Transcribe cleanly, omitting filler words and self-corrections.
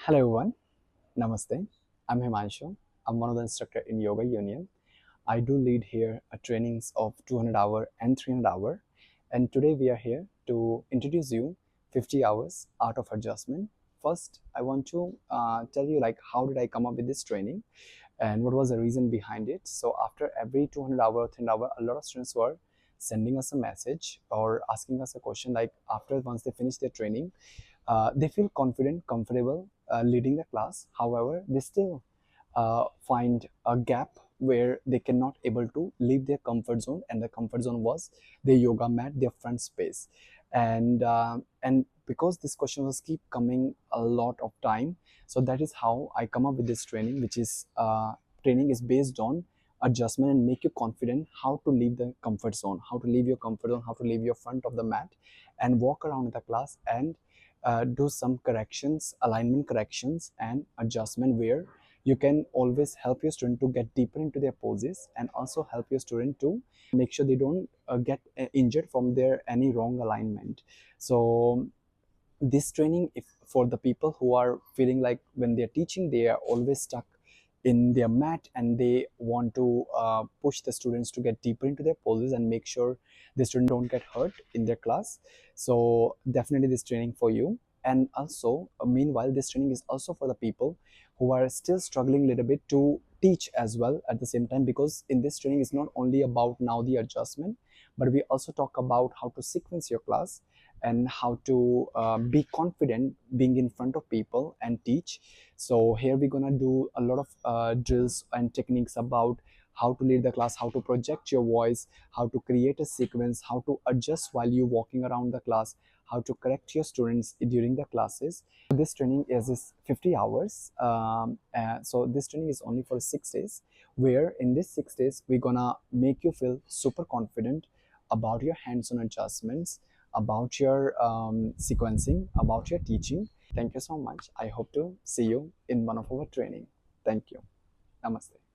Hello everyone, Namaste. I'm Himanshu. I'm one of the instructor in YogaUnion. I do lead here a trainings of 200 hour and 300 hour. And today we are here to introduce you 50 hours art of adjustment. First, I want to tell you like how did I come up with this training and what was the reason behind it. So after every 200 hour, 300 hour, a lot of students were sending us a message or asking us a question like after once they finish their training, they feel confident, comfortable leading the class. However, they still find a gap where they cannot able to leave their comfort zone, and the comfort zone was their yoga mat, their front space. And because this question was keep coming a lot of time, so that is how I come up with this training, which is training is based on adjustment and make you confident how to leave the comfort zone, how to leave your comfort zone, how to leave your front of the mat and walk around the class and do some corrections, alignment corrections and adjustment where you can always help your student to get deeper into their poses and also help your student to make sure they don't get injured from their any wrong alignment. So this training, if for the people who are feeling like when they're teaching they are always stuck in their mat and they want to push the students to get deeper into their poses and make sure the students don't get hurt in their class, so definitely this training for you. And also meanwhile this training is also for the people who are still struggling a little bit to teach as well at the same time, because in this training is not only about now the adjustment, but we also talk about how to sequence your class and how to be confident being in front of people and teach. So here we're gonna do a lot of drills and techniques about how to lead the class, how to project your voice, how to create a sequence, how to adjust while you're walking around the class, how to correct your students during the classes. This training is 50 hours. So this training is only for 6 days, where in this 6 days we're gonna make you feel super confident about your hands-on adjustments, about your sequencing, about your teaching. Thank you so much. I hope to see you in one of our training. Thank you. Namaste.